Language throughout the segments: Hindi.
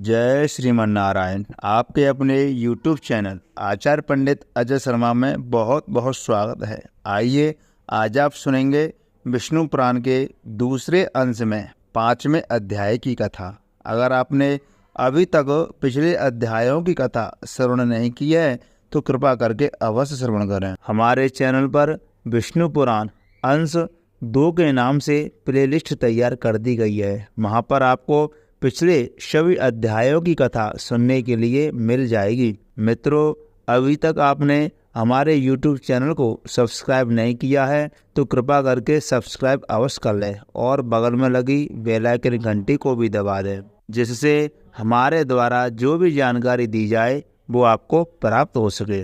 जय श्रीमन नारायण। आपके अपने YouTube चैनल आचार्य पंडित अजय शर्मा में बहुत बहुत स्वागत है। आइए आज आप सुनेंगे विष्णु पुराण के दूसरे अंश में 5वें अध्याय की कथा। अगर आपने अभी तक पिछले अध्यायों की कथा श्रवण नहीं की है तो कृपा करके अवश्य श्रवण करें। हमारे चैनल पर विष्णु पुराण अंश 2 के नाम से प्लेलिस्ट तैयार कर दी गई है। वहाँ पर आपको पिछले सभी अध्यायों की कथा सुनने के लिए मिल जाएगी। मित्रों, अभी तक आपने हमारे YouTube चैनल को सब्सक्राइब नहीं किया है तो कृपा करके सब्सक्राइब अवश्य कर लें और बगल में लगी बेल आइकन घंटी को भी दबा दें, जिससे हमारे द्वारा जो भी जानकारी दी जाए वो आपको प्राप्त हो सके।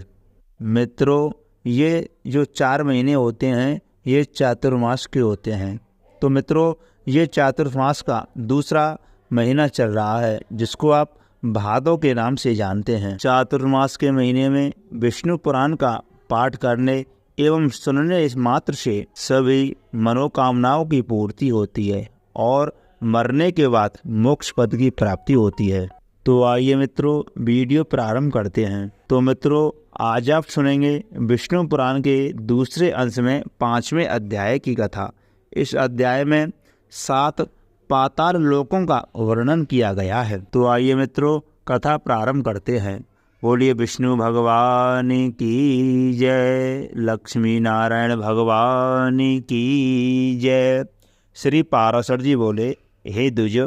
मित्रों, ये जो 4 महीने होते हैं ये चातुर्मास के होते हैं। तो मित्रों, ये चातुर्मास का दूसरा महीना चल रहा है जिसको आप भादों के नाम से जानते हैं। चातुर्मास के महीने में विष्णु पुराण का पाठ करने एवं सुनने इस मात्र से सभी मनोकामनाओं की पूर्ति होती है और मरने के बाद मोक्ष पद की प्राप्ति होती है। तो आइए मित्रों, वीडियो प्रारंभ करते हैं। तो मित्रों, आज आप सुनेंगे विष्णु पुराण के दूसरे अंश में 5वें अध्याय की कथा। इस अध्याय में 7 पाताल लोकों का वर्णन किया गया है। तो आइए मित्रों, कथा प्रारंभ करते हैं। बोलिए विष्णु भगवान की जय, लक्ष्मी नारायण भगवान की जय। श्री पाराशर जी बोले, हे द्विज,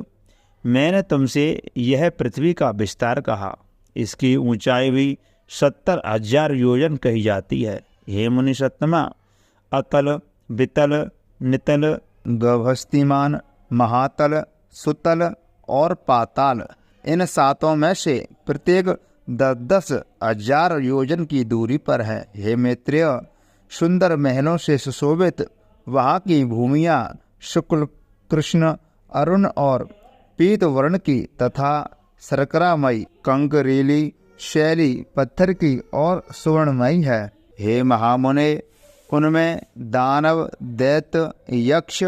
मैंने तुमसे यह पृथ्वी का विस्तार कहा। इसकी ऊंचाई भी 70,000 योजन कही जाती है। हे मुनि सत्तमा, अतल, वितल, नितल, गभस्तिमान, महातल, सुतल और पाताल, इन 7 में से प्रत्येक 10,000 योजन की दूरी पर है। हे मैत्रेय, सुंदर महलों से सुशोभित वहाँ की भूमियाँ शुक्ल, कृष्ण, अरुण और पीत वर्ण की तथा शर्करामयी, कंकरीली, शैली, पत्थर की और सुवर्णमयी है। हे महामुने, उनमें दानव, दैत्य, यक्ष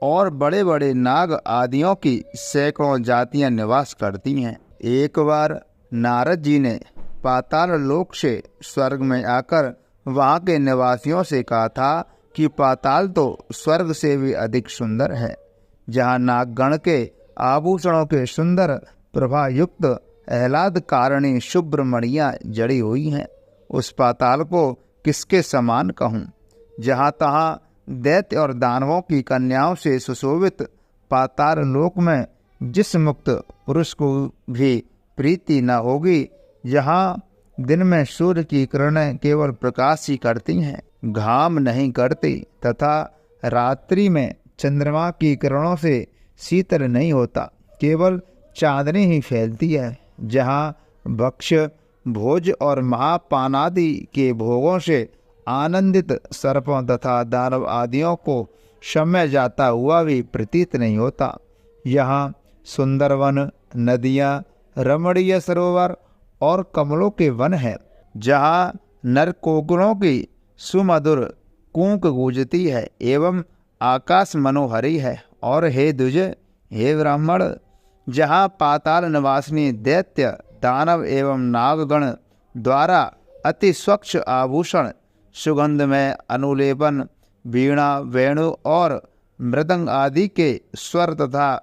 और बड़े बड़े नाग आदियों की सैकड़ों जातियां निवास करती हैं। एक बार नारद जी ने पाताल लोक से स्वर्ग में आकर वहां के निवासियों से कहा था कि पाताल तो स्वर्ग से भी अधिक सुंदर है, जहां नागगण के आभूषणों के सुंदर प्रभा युक्त आह्लाद कारिणी शुभ्र मणियां जड़ी हुई हैं। उस पाताल को किसके समान कहूँ? जहाँ तहाँ दैत्य और दानवों की कन्याओं से सुशोभित पाताल लोक में जिस मुक्त पुरुष को भी प्रीति न होगी, यहाँ दिन में सूर्य की किरणें केवल प्रकाश ही करती हैं, घाम नहीं करती, तथा रात्रि में चंद्रमा की किरणों से शीतल नहीं होता, केवल चांदनी ही फैलती है। जहाँ भक्ष्य, भोज और महापानादि के भोगों से आनंदित सर्पों तथा दानव आदियों को शम्य जाता हुआ भी प्रतीत नहीं होता। यहाँ सुंदर वन, नदियाँ, रमणीय सरोवर और कमलों के वन है, जहाँ नरकोकिलों की सुमधुर कूक गूंजती है एवं आकाश मनोहरी है। और हे द्विज, हे ब्राह्मण, जहाँ पाताल निवासिनी दैत्य, दानव एवं नागगण द्वारा अति स्वच्छ आभूषण, सुगंध में अनुलेपन, वीणा, वेणु और मृदंग आदि के स्वर तथा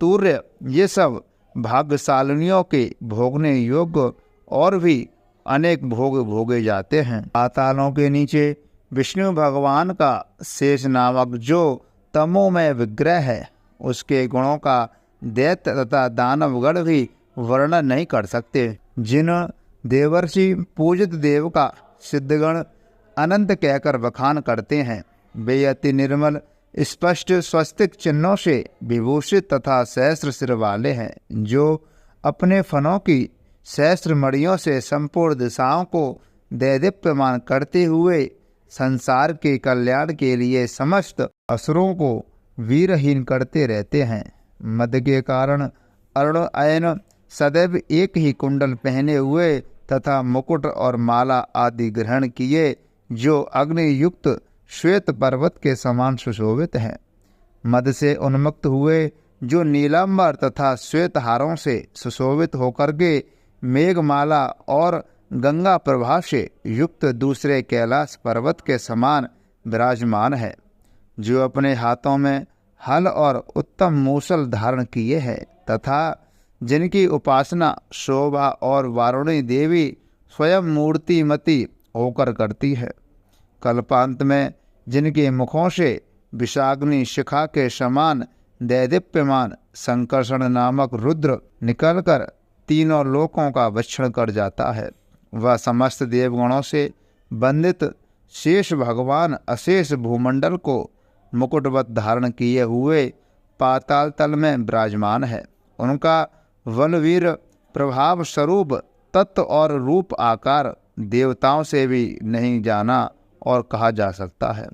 तूर्य, ये सब भाग्यशालिनियों के भोगने योग्य और भी अनेक भोग भोगे जाते हैं। पातालों के नीचे विष्णु भगवान का शेष नामक जो तमोमय विग्रह है, उसके गुणों का दैत्य तथा दानवगण भी वर्णन नहीं कर सकते। जिन देवर्षि पूजित देव का सिद्धगण अनंत कहकर बखान करते हैं, वे अति निर्मल, स्पष्ट स्वस्तिक चिन्हों से विभूषित तथा सहस्र सिर वाले हैं, जो अपने फनों की सहस्र मणियों से संपूर्ण दिशाओं को दैदीप्यमान करते हुए संसार के कल्याण के लिए समस्त असुरों को वीरहीन करते रहते हैं। मद के कारण अरुण अयन सदैव एक ही कुंडल पहने हुए तथा मुकुट और माला आदि ग्रहण किए, जो अग्नि युक्त श्वेत पर्वत के समान सुशोभित हैं। मद से उन्मुक्त हुए जो नीलांबर तथा श्वेत हारों से सुशोभित होकर के मेघमाला और गंगा प्रभा से युक्त दूसरे कैलाश पर्वत के समान विराजमान है, जो अपने हाथों में हल और उत्तम मूसल धारण किए है तथा जिनकी उपासना शोभा और वारुणी देवी स्वयं मूर्तिमती होकर करती है। कल्पांत में जिनके मुखों से विषाग्नि शिखा के समान दैदीप्यमान संकर्षण नामक रुद्र निकलकर तीनों लोकों का भक्षण कर जाता है, वह समस्त देवगणों से वंदित शेष भगवान अशेष भूमंडल को मुकुटवत धारण किए हुए पाताल तल में विराजमान है। उनका बलवीर प्रभाव स्वरूप तत्व और रूप आकार देवताओं से भी नहीं जाना और कहा जा सकता है।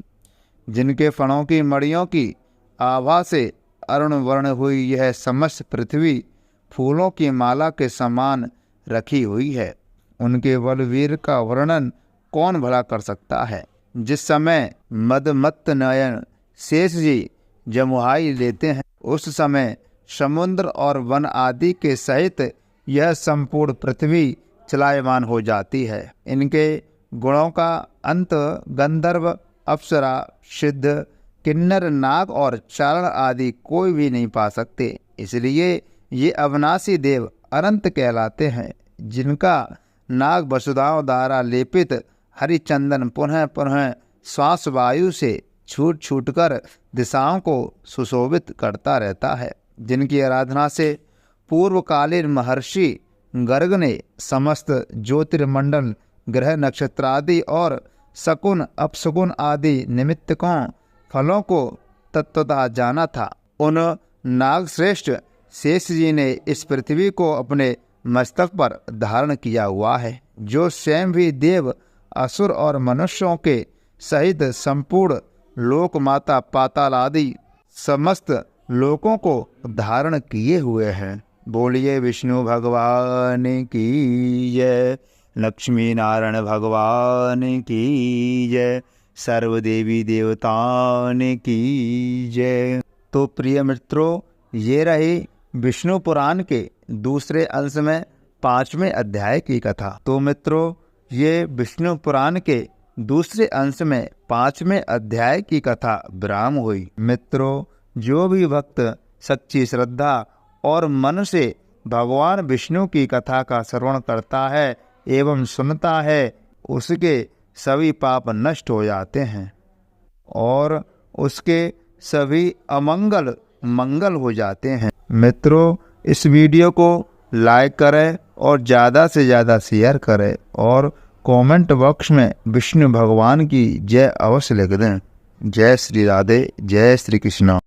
जिनके फणों की मड़ियों की आभा से अरुण वर्ण हुई यह समस्त पृथ्वी फूलों की माला के समान रखी हुई है, उनके बलवीर का वर्णन कौन भला कर सकता है। जिस समय मदमत्त नयन शेष जी जमुहाई लेते हैं, उस समय समुद्र और वन आदि के सहित यह संपूर्ण पृथ्वी चलायमान हो जाती है। इनके गुणों का अंत गंधर्व, अप्सरा, सिद्ध, किन्नर, नाग और चारण आदि कोई भी नहीं पा सकते। इसलिए ये अविनाशी देव अनंत कहलाते हैं, जिनका नाग वसुधाओं द्वारा लेपित हरिचंदन पुनः पुनः श्वास वायु से छूट छूटकर दिशाओं को सुशोभित करता रहता है। जिनकी आराधना से पूर्वकालीन महर्षि गर्ग ने समस्त ज्योतिर्मंडल, ग्रह, नक्षत्र आदि और शकुन अपशकुन आदि निमित्तकों फलों को तत्वतः जाना था, उन नागश्रेष्ठ शेष जी ने इस पृथ्वी को अपने मस्तक पर धारण किया हुआ है, जो स्वयं भी देव, असुर और मनुष्यों के सहित संपूर्ण लोक माता पाताल आदि समस्त लोकों को धारण किए हुए हैं। बोलिए विष्णु भगवान की जय, लक्ष्मी नारायण भगवान की जय, सर्वदेवी देवताओं की जय। तो प्रिय मित्रों, ये रही विष्णु पुराण के दूसरे अंश में 5वें अध्याय की कथा। तो मित्रों, ये विष्णु पुराण के दूसरे अंश में 5वें अध्याय की कथा विराम हुई। मित्रों, जो भी भक्त सच्ची श्रद्धा और मन से भगवान विष्णु की कथा का श्रवण करता है एवं सुनता है, उसके सभी पाप नष्ट हो जाते हैं और उसके सभी अमंगल मंगल हो जाते हैं। मित्रों, इस वीडियो को लाइक करें और ज़्यादा से ज़्यादा शेयर करें और कमेंट बॉक्स में विष्णु भगवान की जय अवश्य लिख दें। जय श्री राधे, जय श्री कृष्ण।